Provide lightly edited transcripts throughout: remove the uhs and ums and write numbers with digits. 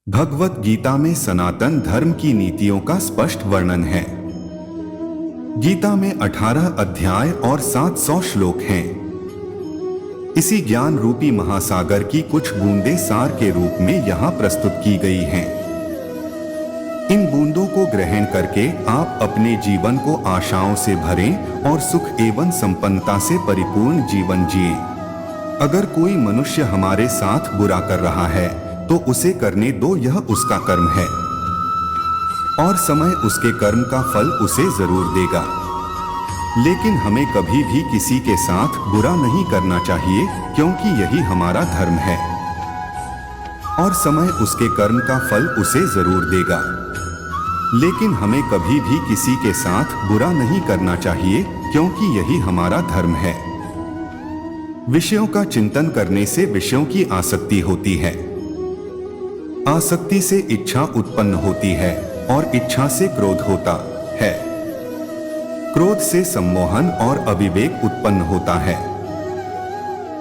भगवत गीता में सनातन धर्म की नीतियों का स्पष्ट वर्णन है। गीता में 18 अध्याय और 700 श्लोक हैं। इसी ज्ञान रूपी महासागर की कुछ बूंदें सार के रूप में यहाँ प्रस्तुत की गई हैं। इन बूंदों को ग्रहण करके आप अपने जीवन को आशाओं से भरें और सुख एवं संपन्नता से परिपूर्ण जीवन जिएं। अगर कोई मनुष्य हमारे साथ बुरा कर रहा है तो उसे करने दो, यह उसका कर्म है और समय उसके कर्म का फल उसे जरूर देगा। लेकिन हमें कभी भी किसी के साथ बुरा नहीं करना चाहिए, क्योंकि यही हमारा धर्म है और समय उसके कर्म का फल उसे जरूर देगा। लेकिन हमें कभी भी किसी के साथ बुरा नहीं करना चाहिए, क्योंकि यही हमारा धर्म है। विषयों का चिंतन करने से विषयों की आसक्ति होती है। आसक्ति से इच्छा उत्पन्न होती है और इच्छा से क्रोध होता है। क्रोध से सम्मोहन और अविवेक उत्पन्न होता है।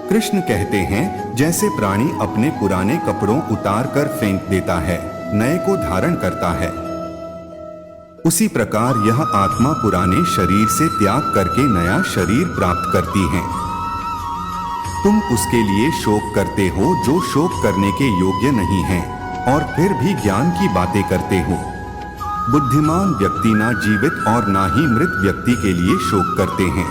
कृष्ण कहते हैं, जैसे प्राणी अपने पुराने कपड़ों उतार कर फेंक देता है, नए को धारण करता है, उसी प्रकार यह आत्मा पुराने शरीर से त्याग करके नया शरीर प्राप्त करती है। तुम उसके लिए शोक करते हो जो शोक करने के योग्य नहीं है, और फिर भी ज्ञान की बातें करते हो। बुद्धिमान व्यक्ति ना जीवित और ना ही मृत व्यक्ति के लिए शोक करते हैं।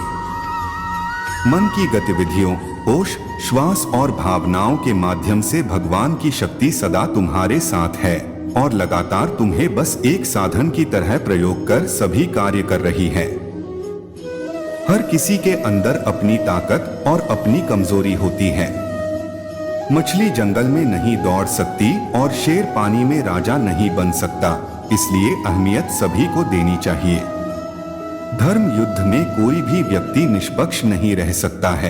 मन की गतिविधियों, होश, श्वास और भावनाओं के माध्यम से भगवान की शक्ति सदा तुम्हारे साथ है और लगातार तुम्हें बस एक साधन की तरह प्रयोग कर सभी कार्य कर रही है। हर किसी के अंदर अपनी ताकत और अपनी कमजोरी होती है। मछली जंगल में नहीं दौड़ सकती और शेर पानी में राजा नहीं बन सकता, इसलिए अहमियत सभी को देनी चाहिए। धर्म युद्ध में कोई भी व्यक्ति निष्पक्ष नहीं रह सकता है।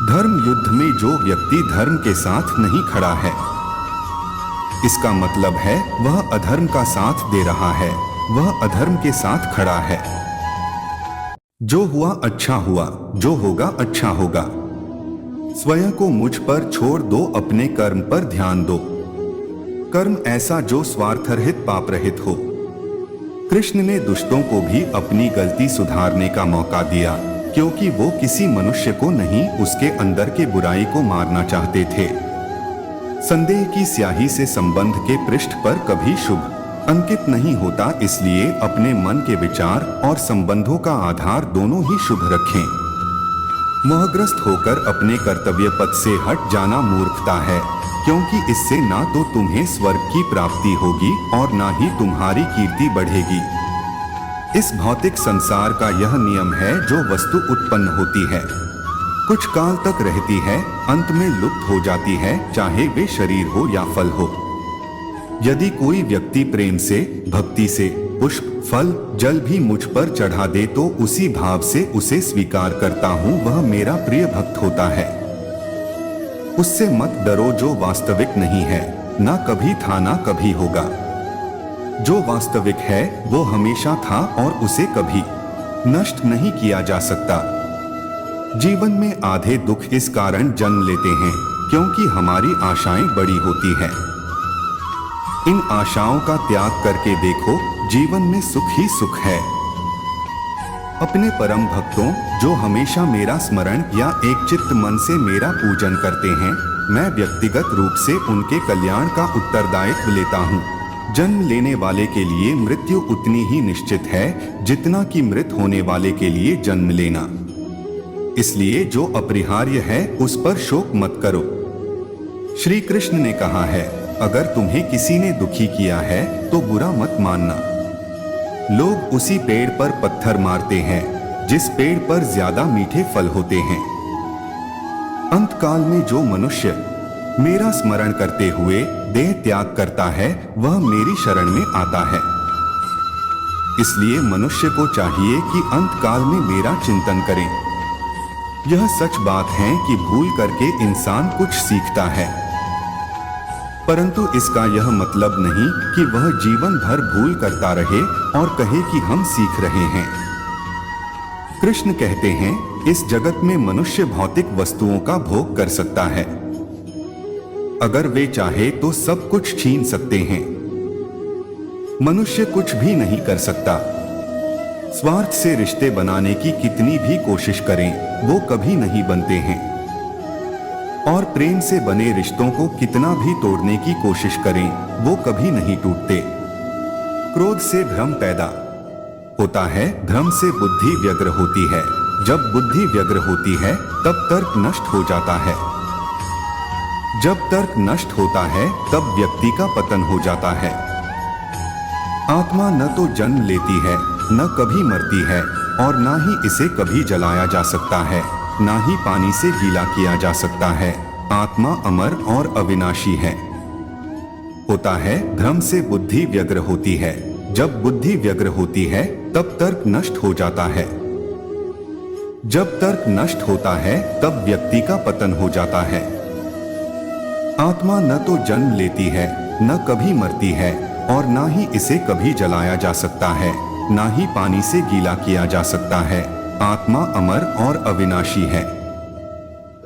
धर्म युद्ध में जो व्यक्ति धर्म के साथ नहीं खड़ा है, इसका मतलब है वह अधर्म का साथ दे रहा है, वह अधर्म के साथ खड़ा है। जो हुआ अच्छा हुआ, जो होगा अच्छा होगा। स्वयं को मुझ पर छोड़ दो, अपने कर्म पर ध्यान दो। कर्म ऐसा जो स्वार्थरहित पाप रहित हो। कृष्ण ने दुष्टों को भी अपनी गलती सुधारने का मौका दिया, क्योंकि वो किसी मनुष्य को नहीं, उसके अंदर के बुराई को मारना चाहते थे। संदेह की स्याही से संबंध के पृष्ठ पर कभी शुभ अंकित नहीं होता, इसलिए अपने मन के विचार और संबंधों का आधार दोनों ही शुभ रखें। मोहग्रस्त होकर अपने कर्तव्य पथ से हट जाना मूर्खता है, क्योंकि इससे ना तो तुम्हें स्वर्ग की प्राप्ति होगी और ना ही तुम्हारी कीर्ति बढ़ेगी। इस भौतिक संसार का यह नियम है, जो वस्तु उत्पन्न होती है, कुछ काल तक रहती है, अंत में लुप्त हो जाती है, चाहे वे शरीर हो या फल हो। यदि कोई व्यक्ति प्रेम से, भक्ति से पुष्प, फल, जल भी मुझ पर चढ़ा दे तो उसी भाव से उसे स्वीकार करता हूँ, वह मेरा प्रिय भक्त होता है। उससे मत डरो जो वास्तविक नहीं है, ना कभी था ना कभी होगा। जो वास्तविक है वो हमेशा था और उसे कभी नष्ट नहीं किया जा सकता। जीवन में आधे दुख इस कारण जन्म लेते हैं क्योंकि हमारी आशाएं बड़ी होती हैं। इन आशाओं का त्याग करके देखो, जीवन में सुख ही सुख है। अपने परम भक्तों, जो हमेशा मेरा स्मरण या एक चित्त मन से मेरा पूजन करते हैं, मैं व्यक्तिगत रूप से उनके कल्याण का उत्तरदायित्व लेता हूँ। जन्म लेने वाले के लिए मृत्यु उतनी ही निश्चित है जितना कि मृत होने वाले के लिए जन्म लेना। इसलिए जो अपरिहार्य है उस पर शोक मत करो। श्री कृष्ण ने कहा है, अगर तुम्हें किसी ने दुखी किया है तो बुरा मत मानना। लोग उसी पेड़ पर पत्थर मारते हैं जिस पेड़ पर ज्यादा मीठे फल होते हैं। अंतकाल में जो मनुष्य मेरा स्मरण करते हुए देह त्याग करता है, वह मेरी शरण में आता है। इसलिए मनुष्य को चाहिए कि अंतकाल में मेरा चिंतन करें। यह सच बात है कि भूल करके इंसान कुछ सीखता है, परंतु इसका यह मतलब नहीं कि वह जीवन भर भूल करता रहे और कहे कि हम सीख रहे हैं। कृष्ण कहते हैं, इस जगत में मनुष्य भौतिक वस्तुओं का भोग कर सकता है, अगर वे चाहे तो सब कुछ छीन सकते हैं। मनुष्य कुछ भी नहीं कर सकता। स्वार्थ से रिश्ते बनाने की कितनी भी कोशिश करें, वो कभी नहीं बनते हैं। और प्रेम से बने रिश्तों को कितना भी तोड़ने की कोशिश करें, वो कभी नहीं टूटते। क्रोध से भ्रम पैदा होता है, भ्रम से बुद्धि व्यग्र होती है। जब बुद्धि व्यग्र होती है तब तर्क नष्ट हो जाता है। जब तर्क नष्ट होता है तब व्यक्ति का पतन हो जाता है। आत्मा न तो जन्म लेती है, न कभी मरती है, और न ही इसे कभी जलाया जा सकता है, न ही पानी से गीला किया जा सकता है। आत्मा अमर और अविनाशी है। होता है, भ्रम से बुद्धि व्यग्र होती है। जब बुद्धि व्यग्र होती है तब तर्क नष्ट हो जाता है। जब तर्क नष्ट होता है तब व्यक्ति का पतन हो जाता है। आत्मा न तो जन्म लेती है, न कभी मरती है, और न ही इसे कभी जलाया जा सकता है, न ही पानी से गीला किया जा सकता है। आत्मा अमर और अविनाशी है।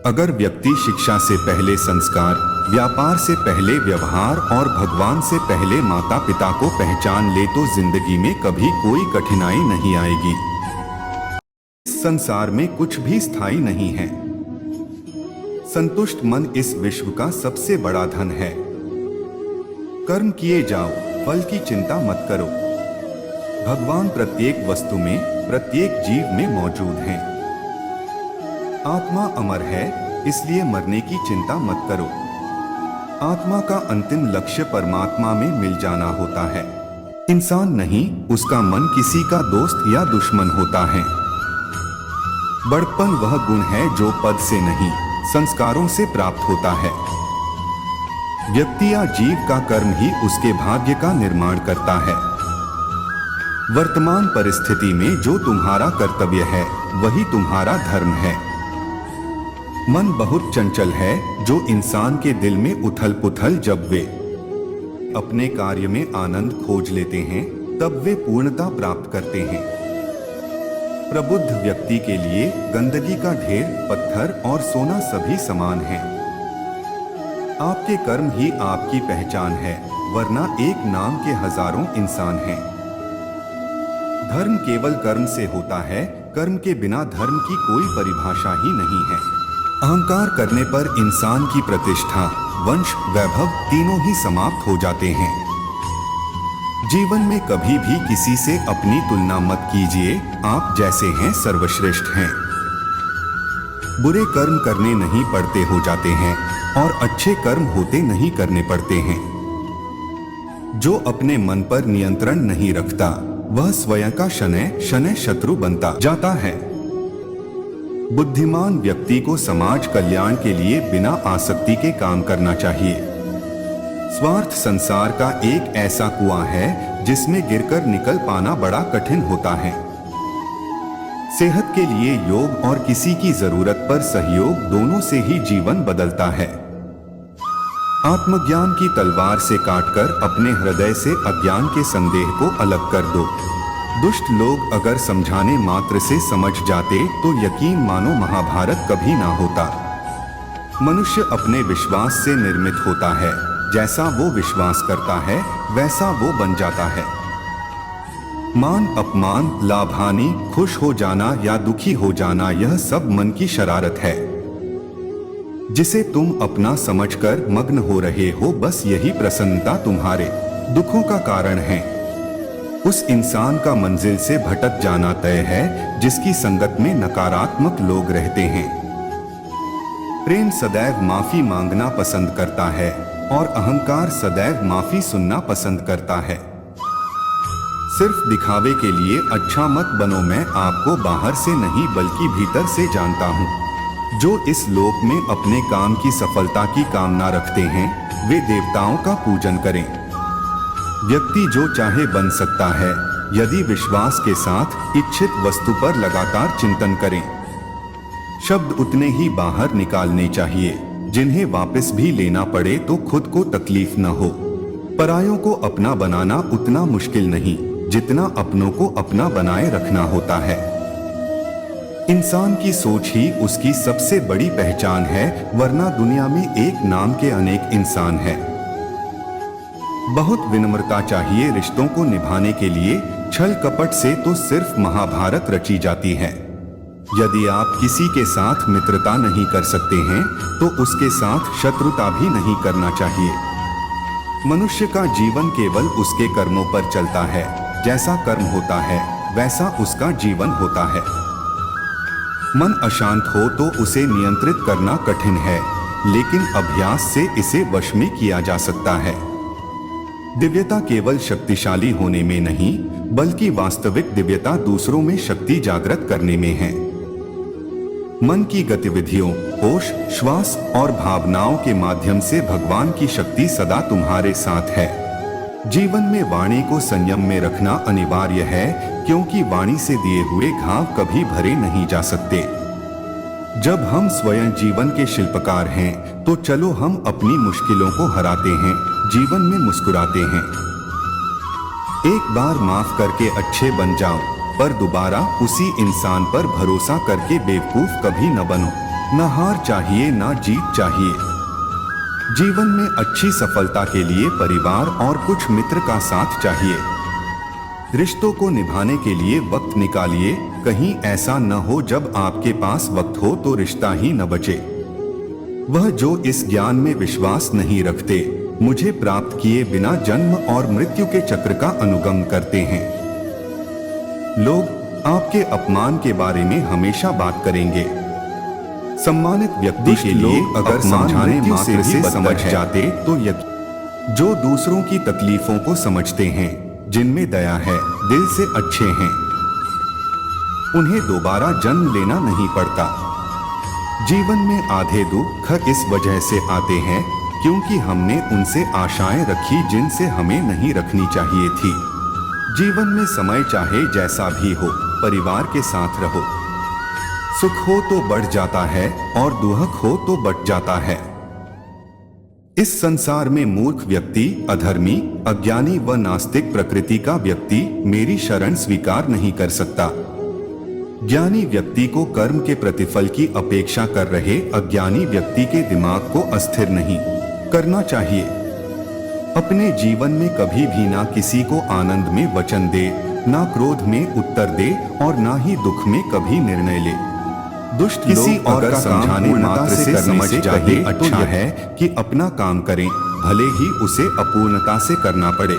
अगर व्यक्ति शिक्षा से पहले संस्कार, व्यापार से पहले व्यवहार और भगवान से पहले माता पिता को पहचान ले तो जिंदगी में कभी कोई कठिनाई नहीं आएगी। इस संसार में कुछ भी स्थायी नहीं है। संतुष्ट मन इस विश्व का सबसे बड़ा धन है। कर्म किए जाओ, फल की चिंता मत करो। भगवान प्रत्येक वस्तु में, प्रत्येक जीव में मौजूद हैं। आत्मा अमर है, इसलिए मरने की चिंता मत करो। आत्मा का अंतिम लक्ष्य परमात्मा में मिल जाना होता है। इंसान नहीं, उसका मन किसी का दोस्त या दुश्मन होता है। बड़प्पन वह गुण है जो पद से नहीं, संस्कारों से प्राप्त होता है। व्यक्ति या जीव का कर्म ही उसके भाग्य का निर्माण करता है। वर्तमान परिस्थिति में जो तुम्हारा कर्तव्य है, वही तुम्हारा धर्म है। मन बहुत चंचल है, जो इंसान के दिल में उथल पुथल जब वे अपने कार्य में आनंद खोज लेते हैं, तब वे पूर्णता प्राप्त करते हैं। प्रबुद्ध व्यक्ति के लिए गंदगी का ढेर, पत्थर और सोना सभी समान हैं। आपके कर्म ही आपकी पहचान है, वरना एक नाम के हजारों इंसान हैं। धर्म केवल कर्म से होता है, कर्म के बिना धर्म की कोई परिभाषा ही नहीं है। अहंकार करने पर इंसान की प्रतिष्ठा, वंश, वैभव तीनों ही समाप्त हो जाते हैं। जीवन में कभी भी किसी से अपनी तुलना मत कीजिए, आप जैसे हैं सर्वश्रेष्ठ हैं। बुरे कर्म करने नहीं पड़ते हो जाते हैं, और अच्छे कर्म होते नहीं करने पड़ते हैं। जो अपने मन पर नियंत्रण नहीं रखता, वह स्वयं का शनैः शनैः शत्रु बनता जाता है। बुद्धिमान व्यक्ति को समाज कल्याण के लिए बिना आसक्ति के काम करना चाहिए। स्वार्थ संसार का एक ऐसा कुआं है जिसमें गिरकर निकल पाना बड़ा कठिन होता है। सेहत के लिए योग और किसी की जरूरत पर सहयोग, दोनों से ही जीवन बदलता है। आत्मज्ञान की तलवार से काटकर अपने हृदय से अज्ञान के संदेह को अलग कर दो। दुष्ट लोग अगर समझाने मात्र से समझ जाते तो यकीन मानो महाभारत कभी ना होता। मनुष्य अपने विश्वास से निर्मित होता है। जैसा वो विश्वास करता है, वैसा वो बन जाता है। मान अपमान, लाभ हानि, खुश हो जाना या दुखी हो जाना, यह सब मन की शरारत है, जिसे तुम अपना समझकर मग्न हो रहे हो। बस यही प्रसन्नता तुम्हारे दुखों का कारण है। उस इंसान का मंजिल से भटक जाना तय है जिसकी संगत में नकारात्मक लोग रहते हैं। प्रेम सदैव माफी मांगना पसंद करता है और अहंकार सदैव माफी सुनना पसंद करता है। सिर्फ दिखावे के लिए अच्छा मत बनो। मैं आपको बाहर से नहीं बल्कि भीतर से जानता हूँ। जो इस लोक में अपने काम की सफलता की कामना रखते हैं, वे देवताओं का पूजन करें। व्यक्ति जो चाहे बन सकता है, यदि विश्वास के साथ इच्छित वस्तु पर लगातार चिंतन करें। शब्द उतने ही बाहर निकालने चाहिए जिन्हें वापस भी लेना पड़े तो खुद को तकलीफ न हो। परायों को अपना बनाना उतना मुश्किल नहीं जितना अपनों को अपना बनाए रखना होता है। इंसान की सोच ही उसकी सबसे बड़ी पहचान है, वरना दुनिया में एक नाम के अनेक इंसान हैं। बहुत विनम्रता चाहिए रिश्तों को निभाने के लिए, छल कपट से तो सिर्फ महाभारत रची जाती है। यदि आप किसी के साथ मित्रता नहीं कर सकते हैं तो उसके साथ शत्रुता भी नहीं करना चाहिए। मनुष्य का जीवन केवल उसके कर्मों पर चलता है। जैसा कर्म होता है वैसा उसका जीवन होता है। मन अशांत हो तो उसे नियंत्रित करना कठिन है, लेकिन अभ्यास से इसे वश में किया जा सकता है। दिव्यता केवल शक्तिशाली होने में नहीं, बल्कि वास्तविक दिव्यता दूसरों में शक्ति जागृत करने में है। मन की गतिविधियों, होश, श्वास और भावनाओं के माध्यम से भगवान की शक्ति सदा तुम्हारे साथ है। जीवन में वाणी को संयम में रखना अनिवार्य है, क्योंकि वाणी से दिए हुए घाव कभी भरे नहीं जा सकते। जब हम स्वयं जीवन के शिल्पकार हैं, तो चलो हम अपनी मुश्किलों को हराते हैं, जीवन में मुस्कुराते हैं। एक बार माफ करके अच्छे बन जाओ, पर दोबारा उसी इंसान पर भरोसा करके बेवकूफ कभी न बनो। न हार चाहिए, न जीत चाहिए। जीवन में अच्छी सफलता के लिए परिवार और कुछ मित्र का साथ चाहिए। रिश्तों को निभाने के लिए वक्त निकालिए, कहीं ऐसा न हो जब आपके पास वक्त हो तो रिश्ता ही न बचे। वह जो इस ज्ञान में विश्वास नहीं रखते, मुझे प्राप्त किए बिना जन्म और मृत्यु के चक्र का अनुगम करते हैं। लोग आपके अपमान के बारे में हमेशा बात करेंगे। सम्मानित व्यक्ति के लिए अगर समझाने मात्र से समझ जाते तो जो दूसरों की तकलीफों को समझते हैं, जिनमें दया है, दिल से अच्छे हैं, उन्हें दोबारा जन्म लेना नहीं पड़ता। जीवन में आधे दुख इस वजह से आते हैं क्योंकि हमने उनसे आशाएं रखी जिनसे हमें नहीं रखनी चाहिए थी। जीवन में समय चाहे जैसा भी हो, परिवार के साथ रहो। सुख हो तो बढ़ जाता है और दुख हो तो बट जाता है। इस संसार में मूर्ख व्यक्ति, अधर्मी, अज्ञानी व नास्तिक प्रकृति का व्यक्ति मेरी शरण स्वीकार नहीं कर सकता। ज्ञानी व्यक्ति को कर्म के प्रतिफल की अपेक्षा कर रहे अज्ञानी व्यक्ति के दिमाग को अस्थिर नहीं करना चाहिए। अपने जीवन में कभी भी ना किसी को आनंद में वचन दे, ना क्रोध में उत्तर दे और ना ही दुख में कभी निर्णय ले। दुष्ट किसी और का समझाने मात्र से समझ जाए तो अच्छा है कि अपना काम करें, भले ही उसे अपूर्णता से करना पड़े।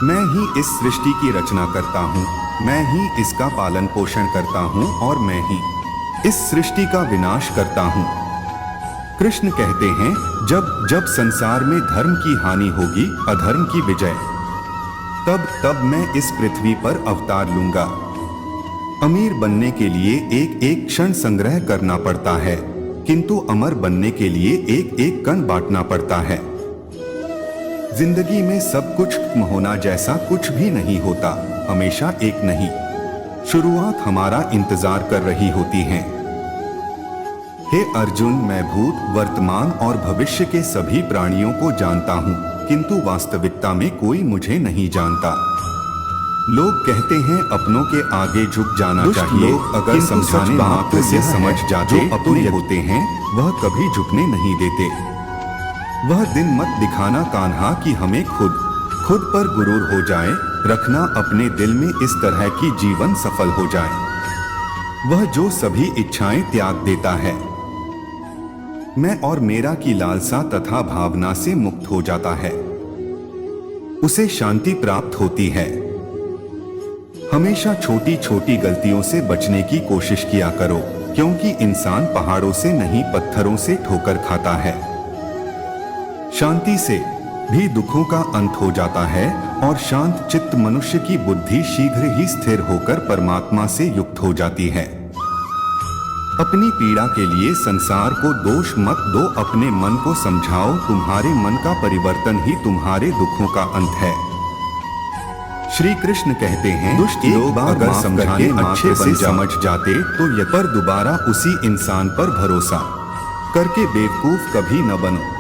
मैं ही इस सृष्टि की रचना करता हूँ, मैं ही इसका पालन पोषण करता हूँ और मैं ही इस सृष्टि का विनाश करता हूँ। कृष्ण कहते हैं, जब जब संसार में धर्म की हानि होगी, अधर्म की विजय, तब मैं इस पृथ्वी पर अवतार लूंगा। अमीर बनने के लिए एक एक क्षण संग्रह करना पड़ता है, किंतु अमर बनने के लिए एक एक कण बांटना पड़ता है। जिंदगी में सब कुछ होना जैसा कुछ भी नहीं होता, हमेशा एक नहीं। शुरुआत हमारा इंतजार कर रही होती है। हे अर्जुन, मैं भूत, वर्तमान और भविष्य के सभी प्राणियों को जानता हूँ, किंतु वास्तविकता में कोई मुझे नहीं जानता। लोग कहते हैं अपनों के आगे झुक जाना चाहिए। लोग अगर समझाने मात्र से समझ जाते जो अपने होते हैं, वह कभी झुकने नहीं देते। वह दिन मत दिखाना कान्हा कि हमें खुद पर गुरूर हो जाए, रखना अपने दिल में इस तरह की जीवन सफल हो जाए। वह जो सभी इच्छाएं त्याग देता है, मैं और मेरा की लालसा तथा भावना से मुक्त हो जाता है, उसे शांति प्राप्त होती है। हमेशा छोटी छोटी गलतियों से बचने की कोशिश किया करो, क्योंकि इंसान पहाड़ों से नहीं पत्थरों से ठोकर खाता है। शांति से भी दुखों का अंत हो जाता है और शांत चित्त मनुष्य की बुद्धि शीघ्र ही स्थिर होकर परमात्मा से युक्त हो जाती है। अपनी पीड़ा के लिए संसार को दोष मत दो, अपने मन को समझाओ, तुम्हारे मन का परिवर्तन ही तुम्हारे दुखों का अंत है। श्री कृष्ण कहते हैं, दुष्ट लोग अगर समझाने अच्छे से समझ जाते तो ये पर दोबारा उसी इंसान पर भरोसा करके बेवकूफ कभी न बनो।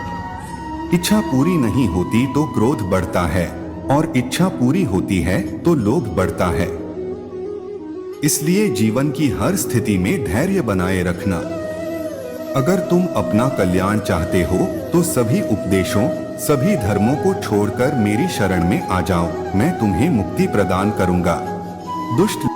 इच्छा पूरी नहीं होती तो क्रोध बढ़ता है और इच्छा पूरी होती है तो लोभ बढ़ता है। इसलिए जीवन की हर स्थिति में धैर्य बनाए रखना। अगर तुम अपना कल्याण चाहते हो तो सभी उपदेशों, सभी धर्मों को छोड़कर मेरी शरण में आ जाओ, मैं तुम्हें मुक्ति प्रदान करूंगा। दुष्ट